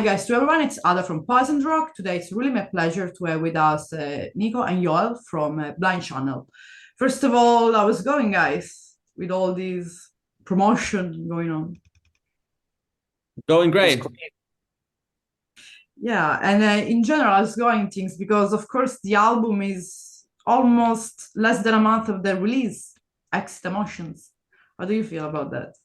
Hi guys, to everyone, it's Ada from Poison Rock. Today it's really my pleasure to have with us Niko and Joel from Blind Channel. First of all, how's it going, guys, with all these promotion going on? Going great. Yeah, and in general, how's going things? Because of course the album is almost less than a month of the release. Exit Emotions. How do you feel about that?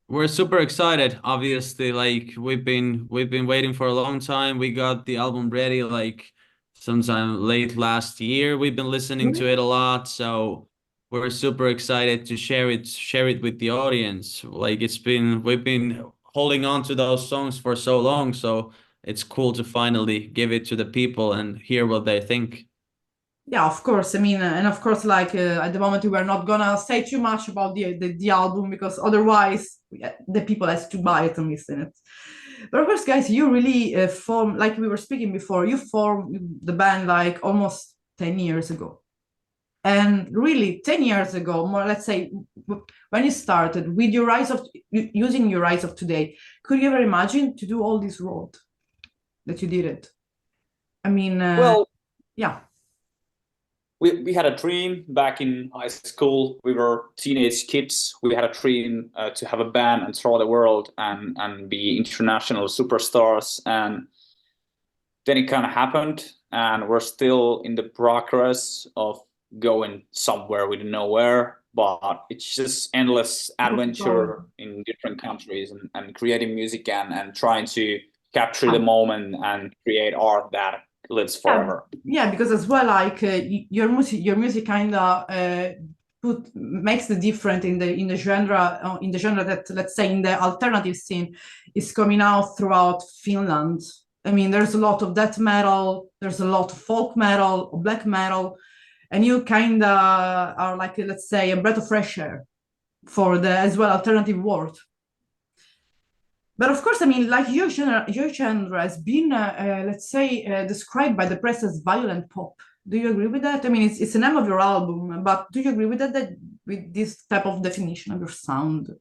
We're super excited. Obviously, like we've been waiting for a long time. We got the album ready like sometime late last year. We've been listening to it a lot, so we're super excited to share it with the audience. Like we've been holding on to those songs for so long, so it's cool to finally give it to the people and hear what they think. Yeah, of course. I mean, and of course, like at the moment, we are not gonna say too much about the album because otherwise, the people has to buy it and listen it. But of course, guys, you really form like we were speaking before. You formed the band like almost 10 years ago, and really 10 years ago, more let's say, when you started with your eyes of using your eyes of today, could you ever imagine to do all this road that you did it? I mean, Well, yeah. we had a dream back in high school. We were teenage kids. We had a dream to have a band and tour the world and be international superstars. And then it kind of happened, and we're still in the progress of going somewhere we don't know where. But it's just endless adventure in different countries and creating music and trying to capture the moment and create art that lives Yeah, forever. yeah, because as well, like your music kind of put makes the difference in the genre that let's say in the alternative scene is coming out throughout Finland. I mean, there's a lot of death metal, there's a lot of folk metal, black metal, and you kind of are like let's say a breath of fresh air for the as well alternative world. But of course, I mean, like your genre has been, let's say, described by the press as violent pop. Do you agree with that? I mean, it's the name of your album, but do you agree with that, with this type of definition of your sound?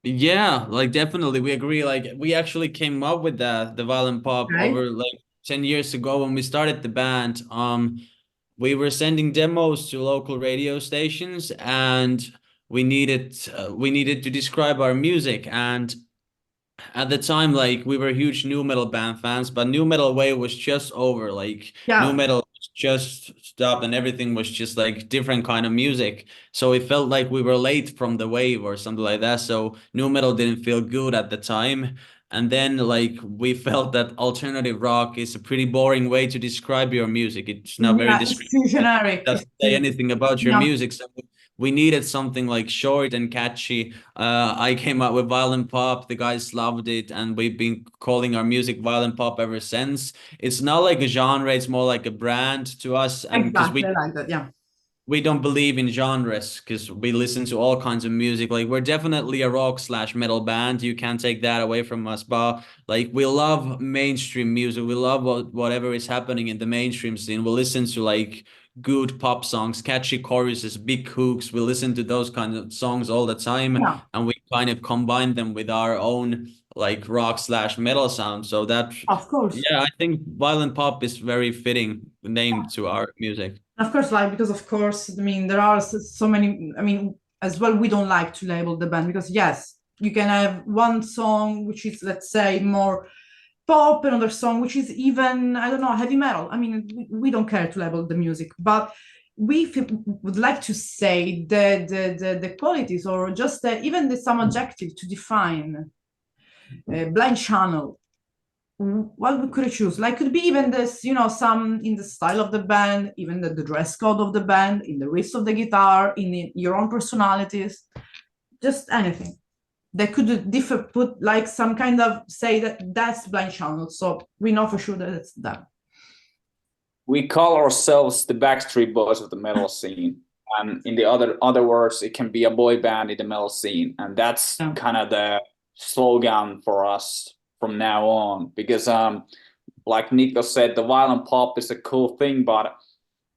Yeah, like definitely we agree. Like we actually came up with the violent pop Okay. over like 10 years ago when we started the band. We were sending demos to local radio stations and we needed to describe our music, and at the time like we were huge new metal band fans, but new metal wave was just over. Like new Yeah, metal was just stopped and everything was just like different kind of music, so it felt like we were late from the wave or something like that, so new metal didn't feel good at the time. And then like we felt that alternative rock is a pretty boring way to describe your music. It's not very yeah, it's too descriptive. It generic. It's doesn't say too, anything about your yeah, music, so we needed something like short and catchy. I came out with violent pop. The guys loved it, and we've been calling our music violent pop ever since. It's not like a genre; it's more like a brand to us, and because exactly we like that. Yeah, we don't believe in genres, because we listen to all kinds of music. Like we're definitely a rock slash metal band. You can't take that away from us. But like we love mainstream music. We love whatever is happening in the mainstream scene. We listen to like good pop songs, catchy choruses, big hooks. We listen to those kinds of songs all the time, yeah, and we kind of combine them with our own like rock slash metal sound. So that, of course. yeah, I think violent pop is very fitting name to our music. Of course, like because of course, I mean there are so many. I mean, as well, we don't like to label the band because yes, you can have one song which is let's say more pop, another song which is even I don't know heavy metal. I mean, we don't care to label the music, but would like to say the qualities or just even some adjective to define blind channel. What we could choose? Like, could be even this, some in the style of the band, even the dress code of the band, in the riffs of the guitar, in your own personalities, just anything that could differ, put like some kind of say that that's blind channel. So we know for sure that it's them. We call ourselves the Backstreet Boys of the metal scene. And in the other words, it can be a boy band in the metal scene. And that's Yeah. kind of the slogan for us from now on. Because like Nico said, the violent pop is a cool thing, but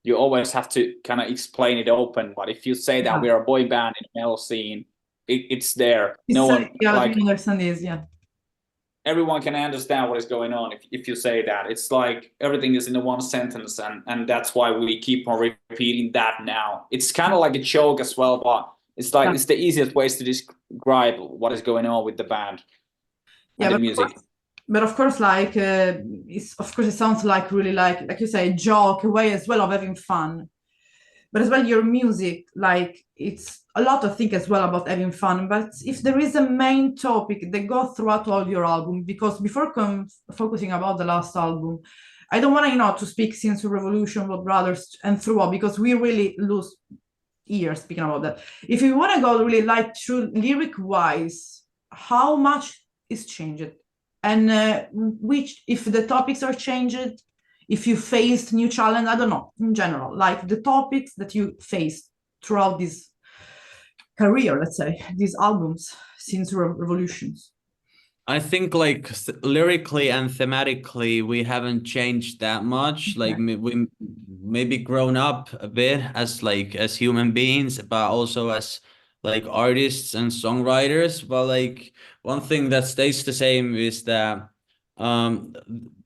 you always have to kind of explain it open. But if you say that Yeah. we're a boy band in the metal scene, it's there. No It's, one yeah, I like can understand this. Yeah. everyone can understand what is going on if you say that. It's like everything is in the one sentence, and that's why we keep on repeating that now. It's kind of like a joke as well, but it's like it's the easiest ways to describe what is going on with the band and the music. But of course, like it sounds like really like you say, a joke, a way as well of having fun. But as well, your music, like it's a lot of things as well about having fun. But if there is a main topic that goes throughout all your album, because before focusing about the last album, I don't want to speak since Revolution, Blood Brothers, and throughout, because we really lose ears speaking about that. If you want to go really like through lyric wise, how much is changed, and which if the topics are changed, if you faced new challenge, I don't know, in general, like the topics that you faced throughout this career, let's say, these albums since Revolutions. I think like lyrically and thematically, we haven't changed that much. Like we maybe grown up a bit as human beings, but also as like artists and songwriters. But like one thing that stays the same is that um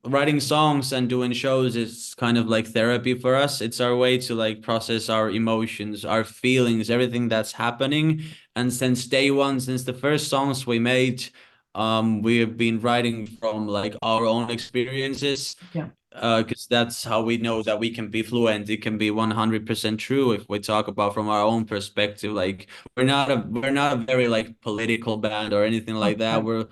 writing songs and doing shows is kind of like therapy for us. It's our way to like process our emotions, our feelings, everything that's happening. And since day one, since the first songs we made, we have been writing from like our own experiences. Yeah. Because that's how we know that we can be fluent. It can be 100% true if we talk about from our own perspective. Like we're not a very like political band or anything like that. We're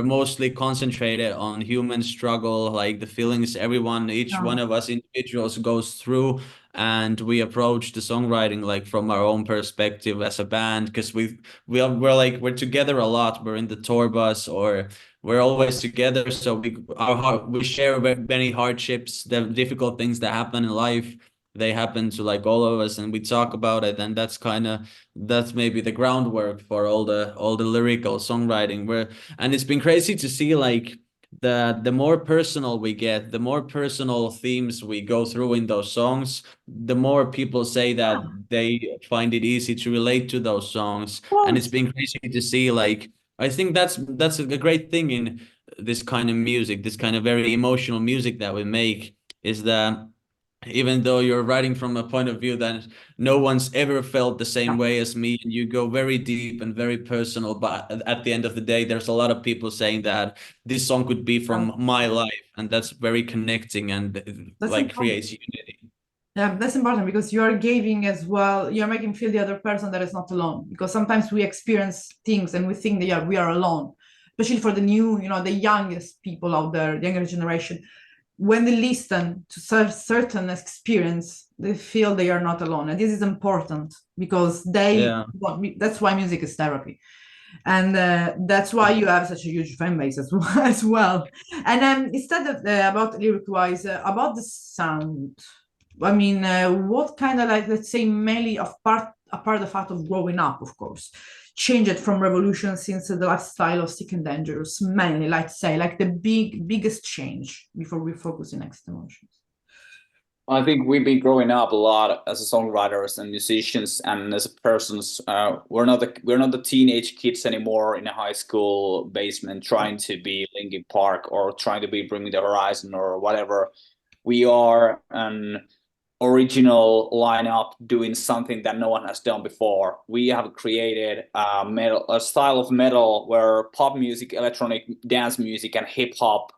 mostly concentrated on human struggle, like the feelings each one of us individuals goes through, and we approach the songwriting like from our own perspective as a band, because we're together a lot. We're in the tour bus, or we're always together, so we share many hardships, the difficult things that happen in life. They happen to like all of us, and we talk about it, and that's maybe the groundwork for all the lyrical songwriting. And it's been crazy to see like the more personal we get, the more personal themes we go through in those songs, the more people say that they find it easy to relate to those songs. And it's been crazy to see, like, I think that's a great thing in this kind of music, this kind of very emotional music that we make, is that even though you're writing from a point of view that no one's ever felt the same way as me, and you go very deep and very personal, but at the end of the day, there's a lot of people saying that this song could be from my life, and that's very connecting, and that's like important. Creates unity. Yeah, that's important, because you're giving as well, you're making feel the other person that is not alone, because sometimes we experience things and we think that we are alone, especially for the new, the youngest people out there, the younger generation. When they listen to certain experience, they feel they are not alone. And this is important, because that's why music is therapy. And that's why you have such a huge fan base as well. And then instead of about lyric-wise, about the sound, I mean, what kind of, like, let's say, mainly apart the fact of growing up, of course, changed from Revolution since the lifestyle of Sick and Dangerous, mainly, like say, like the biggest change before we focus on Next Emotions? I think we've been growing up a lot as songwriters and musicians, and as persons. We're not the teenage kids anymore in a high school basement trying to be Linkin Park or trying to be Bring Me the Horizon or whatever. We are an original lineup doing something that no one has done before. We have created a style of metal where pop music, electronic dance music, and hip hop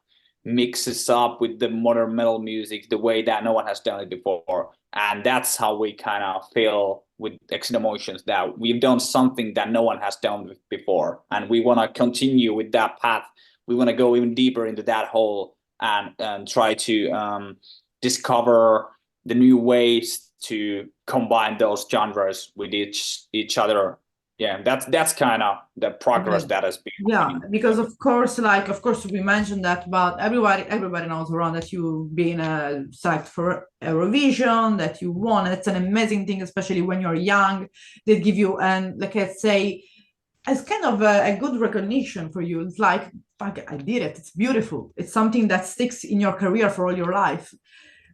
mixes up with the modern metal music the way that no one has done it before. And that's how we kind of feel with Exit Emotions, that we've done something that no one has done before, and we want to continue with that path. We want to go even deeper into that hole and try to discover the new ways to combine those genres with each other. Yeah, that's kind of the progress that has been happening. Because of course we mentioned that, but everybody knows around that you've been selected for Eurovision, that you won. It's an amazing thing, especially when you're young. They give you, and like I say, it's kind of a good recognition for you. It's like, fuck, I did it. It's beautiful. It's something that sticks in your career for all your life.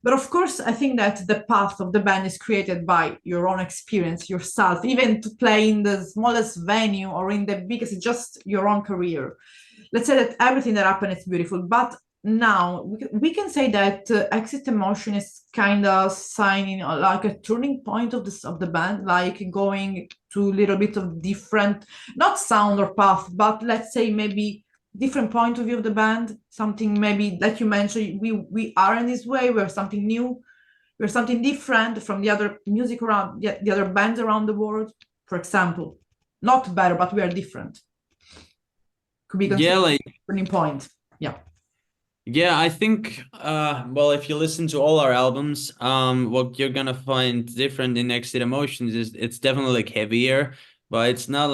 But of course, I think that the path of the band is created by your own experience, yourself, even to play in the smallest venue or in the biggest, just your own career. let's say that everything that happened is beautiful, but now we can say that Exit Emotion is kind of signing like a turning point of the band, like going to a little bit of different, not sound or path, but let's say maybe different point of view of the band, something maybe like you mentioned, we are in this way, we're something new, we're something different from the other music around, the other bands around the world, for example. Not better, but we are different. Could be considered like a turning point. Yeah. Yeah, I think well, if you listen to all our albums, what you're gonna find different in Exit Emotions is it's definitely like heavier, but it's not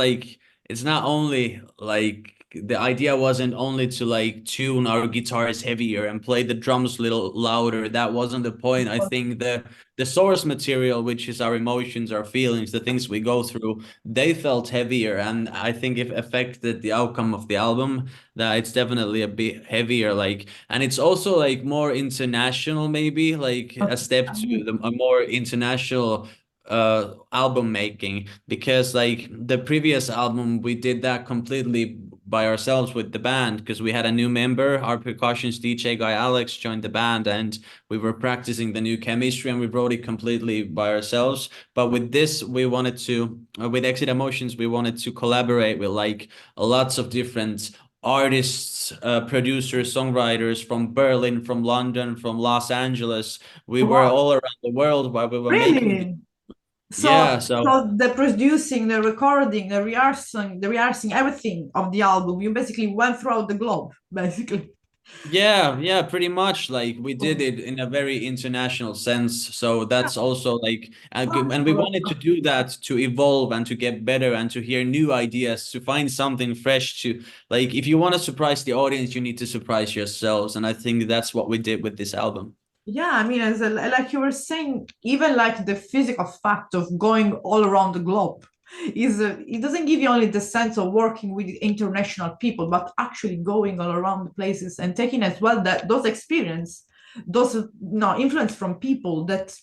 only like the idea wasn't only to like tune our guitars heavier and play the drums a little louder. That wasn't the point. I think the source material, which is our emotions, our feelings, the things we go through, they felt heavier, and I think it affected the outcome of the album. That it's definitely a bit heavier, like, and it's also like more international, maybe like a step to a more international album making, because like the previous album we did that completely by ourselves with the band, because we had a new member, our percussions DJ guy Alex joined the band, and we were practicing the new chemistry and we wrote it completely by ourselves. But with this we wanted to with Exit Emotions we wanted to collaborate with like lots of different artists, producers, songwriters from Berlin, from London, from Los Angeles. We were Wow. all around the world while we were making. Really? Yeah, So the producing, the recording, the rehearsing, everything of the album, you basically went throughout the globe, basically. yeah, pretty much. Like we did it in a very international sense. So that's also like, and we wanted to do that to evolve and to get better and to hear new ideas, to find something fresh. To like, if you want to surprise the audience, you need to surprise yourselves. And I think that's what we did with this album. Yeah, I mean, like you were saying, even like the physical fact of going all around the globe it doesn't give you only the sense of working with international people, but actually going all around the places and taking as well that those experience, those influence from people that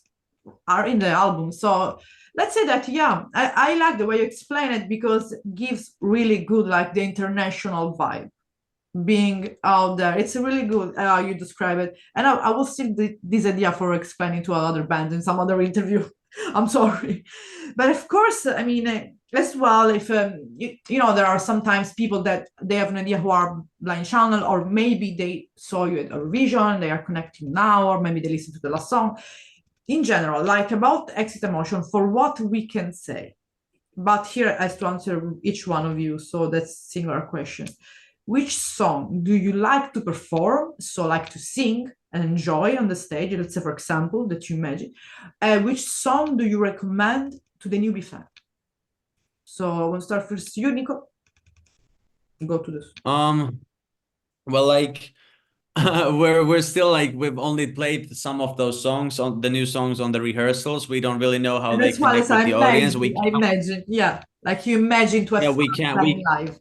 are in the album. So let's say that, yeah, I like the way you explain it because it gives really good like the international vibe being out there. It's really good how you describe it, and I will steal this idea for explaining to another band in some other interview. I'm sorry, but of course, I mean, as well, if there are sometimes people that they have an idea who are blind channel, or maybe they saw you at Eurovision, they are connecting now, or maybe they listen to the last song. In general, like about Exit Emotion, for what we can say, but here has to answer each one of you, so that's singular question. Which song do you like to perform, so like to sing and enjoy on the stage, let's say for example that you imagine, which song do you recommend to the newbie fan? So I want to start first, you Nico, go to this. Well, like we're still like we've only played some of those songs on the new songs on the rehearsals. We don't really know how And they that's why connect with the audience. I imagine, yeah, like you imagine to have Yeah, we can't playing live.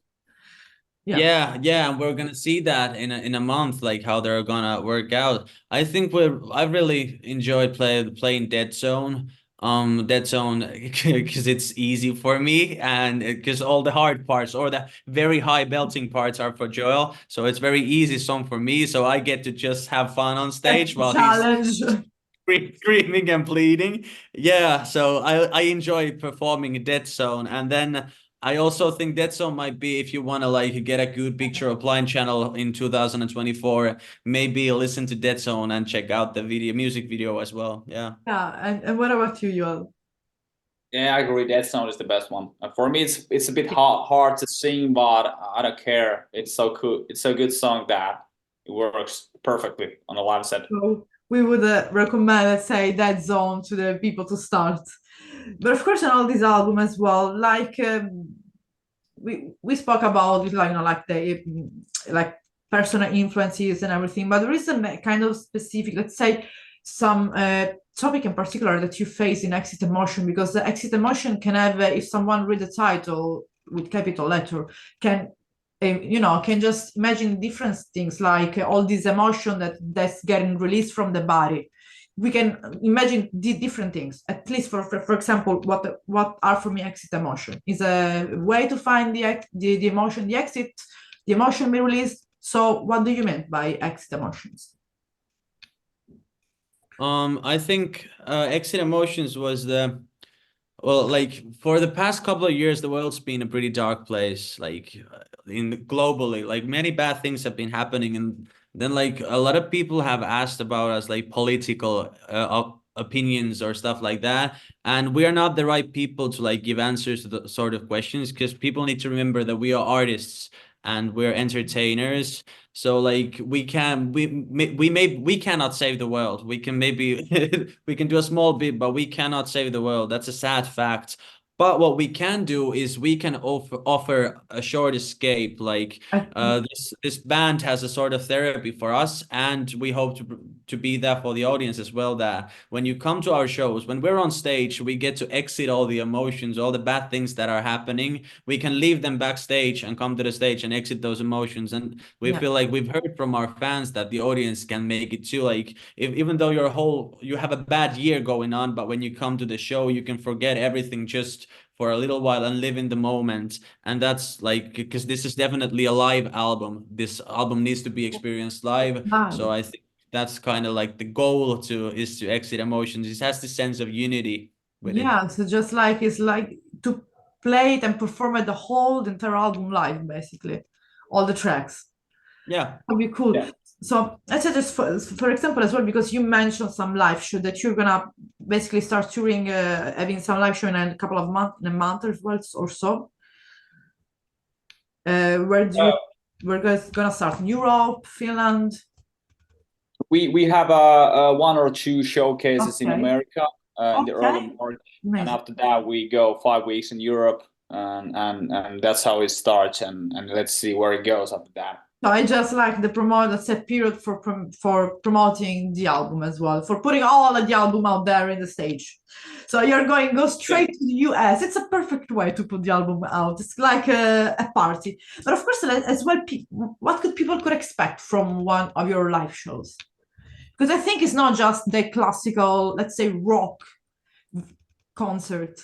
Yeah, and we're gonna see that in a month, like how they're gonna work out. I think I really enjoyed playing Dead Zone. Dead Zone because it's easy for me, and because all the hard parts or the very high belting parts are for Joel, so it's very easy song for me. So I get to just have fun on stage while Challenge. he's screaming and bleeding. Yeah, so I enjoy performing Dead Zone, and then I also think Dead Zone might be if you want to like get a good picture of Blind Channel in 2024, maybe listen to Dead Zone and check out the music video as well. Yeah. Yeah, and what about you, Joel? Yeah, I agree. That sound is the best one. For me, it's a bit hard to sing, but I don't care. It's so cool. It's a good song that it works perfectly on the live set. So we would recommend, let's say, that zone to the people to start. But of course, on all these albums as well, like we spoke about it, like like the like personal influences and everything. But there is a kind of specific, let's say, some topic in particular that you face in Exit Emotion, because the Exit Emotion can have, if someone read the title with capital letter, can can just imagine different things, like all this emotion that's getting released from the body. We can imagine different things, at least for example, what are for me Exit Emotion is a way to find the emotion, the exit, the emotion be released. So what do you mean by exit emotions? I think Exit Emotions was well, like for the past couple of years, the world's been a pretty dark place, like in globally, like many bad things have been happening, and then like a lot of people have asked about us, like political opinions or stuff like that, and we are not the right people to like give answers to the sort of questions because people need to remember that we are artists and we're entertainers. So like we cannot save the world. We can maybe we can do a small bit, but we cannot save the world. That's a sad fact. But what we can do is we can offer a short escape. Like this band has a sort of therapy for us, and we hope to be that for the audience as well. That when you come to our shows, when we're on stage, we get to exit all the emotions, all the bad things that are happening. We can leave them backstage and come to the stage and exit those emotions. And we feel like we've heard from our fans that the audience can make it too. Like if even though you have a bad year going on, but when you come to the show, you can forget everything just for a little while and live in the moment. And that's like because this is definitely a live album. This album needs to be experienced live. So I think that's kind of like the goal is to exit emotions. It has this sense of unity with it. So just like it's like to play it and perform it the entire album live, basically, all the tracks. Yeah. That'd be cool. Yeah. So let's say just for example as well, because you mentioned some live show that you're gonna basically start touring, having some live show in a couple of months, in a month as well or so. We're gonna start in Europe, Finland. We have one or two showcases in Okay. America in the early Okay. March, Amazing. and after that we go 5 weeks in Europe, and that's how it starts, and let's see where it goes after that. So I just like the promote the set period for promoting the album as well, for putting all of the album out there in the stage. So you're go straight to the US. It's a perfect way to put the album out. It's like a party. But of course, as well, what people could expect from one of your live shows? Because I think it's not just the classical, let's say, rock concert.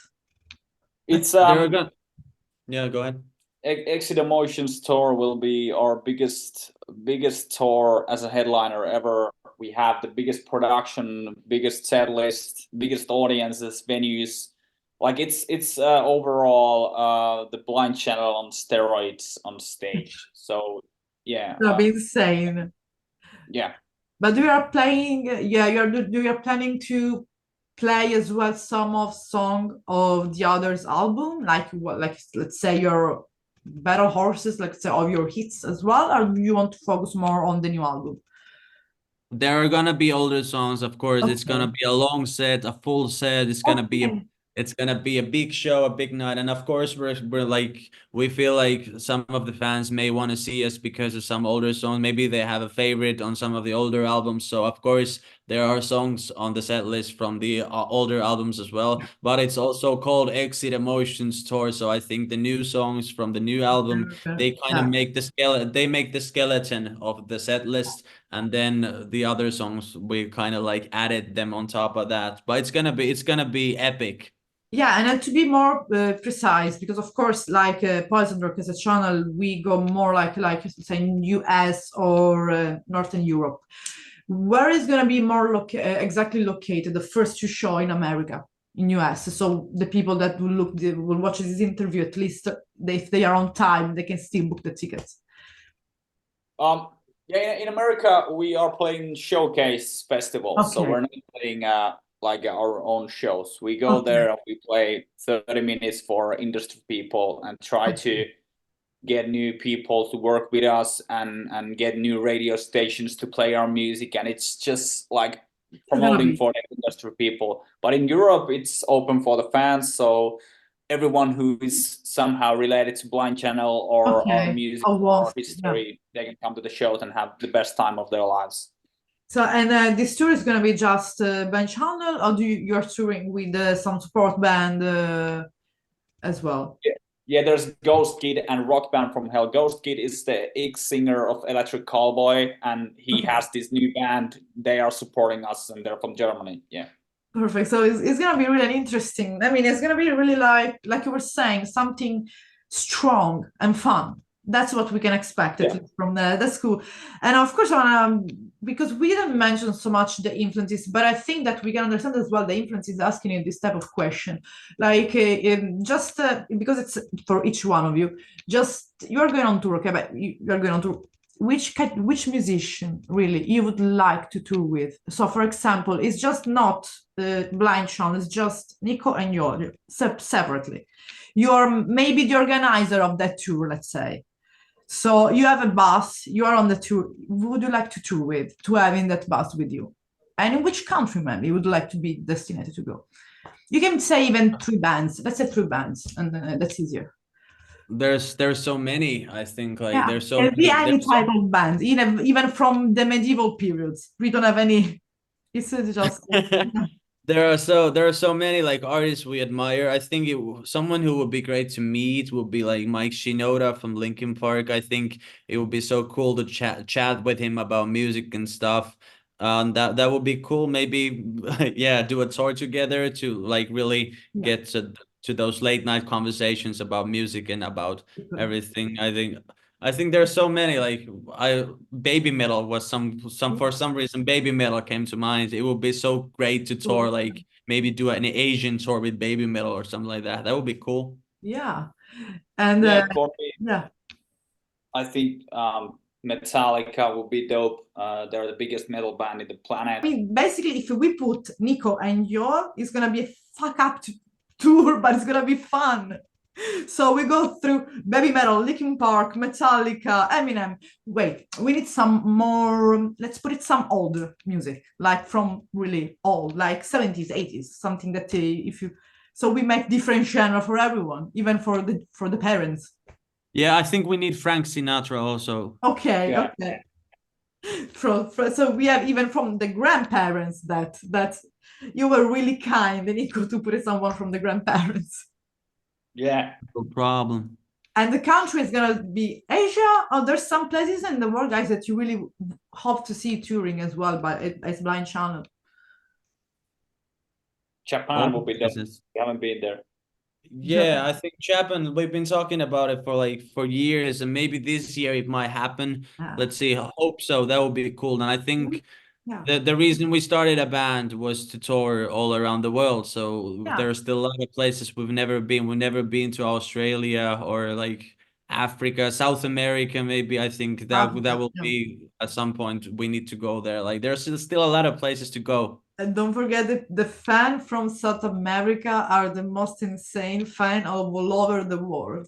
It's Yeah, go ahead. Exit Emotions tour will be our biggest tour as a headliner ever. We have the biggest production, biggest set list, biggest audiences, venues. Like it's overall the Blind Channel on steroids on stage. So yeah, That'd be insane. yeah. But you are playing, you're planning to play as well some of song of the others album, like what, like let's say your Battle Horses, like say of your hits as well, or do you want to focus more on the new album? There are gonna be older songs, of course. It's gonna Okay. be a long set, a full set. Okay. It's gonna be a big show, a big night, and of course we're like we feel like some of the fans may want to see us because of some older songs. Maybe they have a favorite on some of the older albums. So of course there are songs on the set list from the older albums as well. But it's also called Exit Emotions Tour. So I think the new songs from the new album they kind of Yeah. make the skeleton. They make the skeleton of the set list, and then the other songs we kind of like added them on top of that. But it's gonna be epic. Yeah, and then to be more precise, because of course, like Poison Rock as a channel, we go more like say US or Northern Europe. Where is going to be more exactly located the first two show in America, in US? So the people that will watch this interview, at least if they are on time, they can still book the tickets. Yeah, in America we are playing showcase festivals, so Okay. we're not playing like our own shows. We go there and we play 30 minutes for industry people and try to get new people to work with us and get new radio stations to play our music, and it's just like promoting for the industry people. But in Europe it's open for the fans, so everyone who is somehow related to Blind Channel or our music or history, they can come to the shows and have the best time of their lives. So, and this tour is going to be just Blind Channel, or you're touring with some support band as well? Yeah, there's Ghost Kid and Rock Band from Hell. Ghost Kid is the ex-singer of Electric Callboy, and he has this new band. They are supporting us, and they're from Germany. Yeah. Perfect. So it's gonna be really interesting. I mean, it's gonna be really like you were saying, something strong and fun. That's what we can expect at Yeah. least from the school. And of course, because we didn't mention so much the influences, but I think that we can understand as well the influences asking you this type of question. Like just because it's for each one of you, just you're going on tour, okay, but you're going on tour. Which musician really you would like to tour with? So for example, it's just not Blind Sean, it's just Niko and Joel separately. You're maybe the organizer of that tour, let's say. So you have a bus, you are on the tour. Who would you like to tour with, to have in that bus with you? And in which country, maybe, you would like to be destined to go? You can say even 3 bands. Let's say 3 bands, and that's easier. There's so many, I think, like Yeah, there's so can be many. any type of band, even from the medieval periods. We don't have any. It's just There are so many like artists we admire. I think someone who would be great to meet would be like Mike Shinoda from Linkin Park. I think it would be so cool to chat with him about music and stuff. That would be cool. Maybe yeah, do a tour together to like really get to those late night conversations about music and about everything. I think there's so many like baby metal was some for some reason baby metal came to mind. It would be so great to tour like maybe do an Asian tour with baby metal or something like that. That would be cool. Yeah, and Yeah, for me, yeah, I think Metallica would be dope. They're the biggest metal band in the planet. I mean, basically, if we put Niko and Joel, it's gonna be a fuck up tour, but it's gonna be fun. So we go through baby metal, Linkin Park, Metallica, Eminem. Wait, we need some more. Let's put it some older music, like from really old, like 70s, 80s, something that if you. So we make different genre for everyone, even for the parents. Yeah, I think we need Frank Sinatra also. Okay, Yeah. okay. So we have even from the grandparents that you were really kind, Niko, to put someone from the grandparents. Yeah. No problem. And the country is gonna be Asia, or there's some places in the world, guys, that you really hope to see touring as well as Blind Channel. Japan will be dope. We haven't been there. Yeah, I think Japan, we've been talking about it for years, and maybe this year it might happen. Let's see. I hope so. That would be cool. And I think the reason we started a band was to tour all around the world. So there are still a lot of places we've never been. We've never been to Australia or like Africa, South America, maybe. I think that will be at some point we need to go there. Like there's still a lot of places to go. And don't forget that the fan from South America are the most insane fan of all over the world.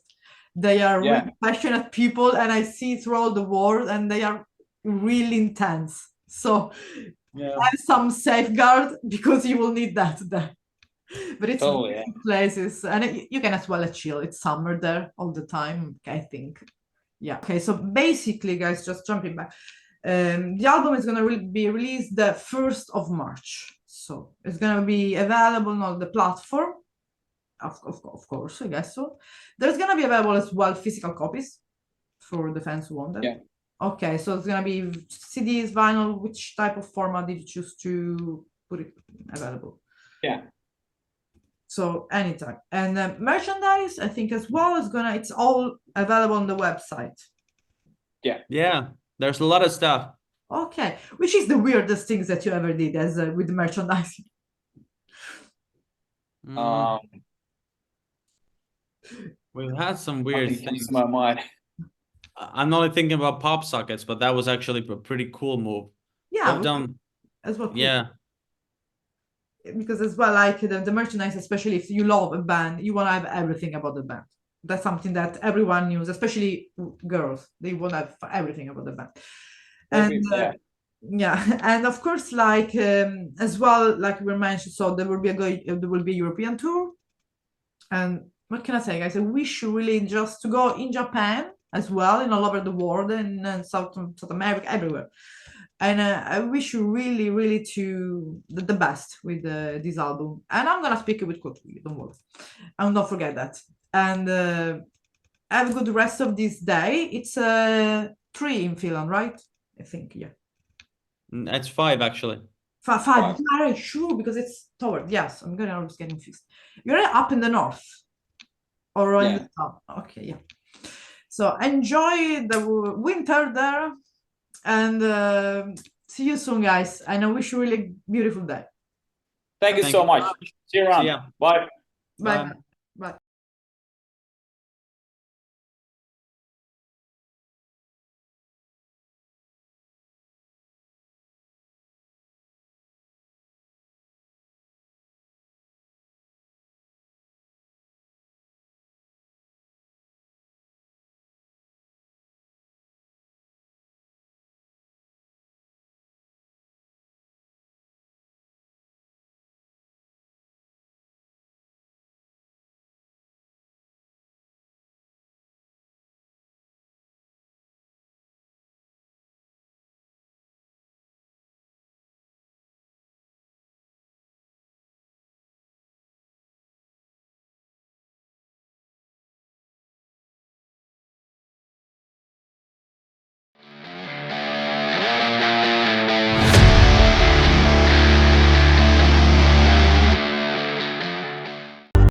They are really passionate people, and I see throughout the world, and they are really intense. So have some safeguard because you will need that there. But it's places, and you can as well chill. It's summer there all the time, I think. Yeah. Okay. So basically, guys, just jumping back. The album is going to be released the 1st of March. So it's going to be available on the platform. Of course, I guess so. There's going to be available as well physical copies for the fans who want them. Yeah. Okay, so it's going to be CDs, vinyl. Which type of format did you choose to put it available? Yeah. So anytime. And merchandise, I think as well, it's all available on the website. Yeah. Yeah. There's a lot of stuff. Okay, which is the weirdest things that you ever did as with merchandising? We've had some weird things. To my mind. I'm not thinking about pop sockets, but that was actually a pretty cool move. Yeah, as well. Cool. Yeah. Because as well, like the merchandise, especially if you love a band, you want to have everything about the band. That's something that everyone knows, especially girls. They want to have everything about the band. And and of course, like as well, like we mentioned, so there will be a European tour. And what can I say, guys? I wish really just to go in Japan as well, in all over the world, and South America, everywhere. And I wish you really, really to the best with this album. And I'm gonna speak it with Coach, don't worry. And don't forget that. And have a good rest of this day. It's 3 in Finland, right? I think, yeah. It's 5 actually. 5. Yeah, sure, because it's toward. Yes, I'm always getting confused. You're up in the north, or in the south. Okay, yeah. So enjoy the winter there, and see you soon, guys. And I wish you a really beautiful day. Thank you so much. See you around. See ya. Bye. Bye. Bye. Bye.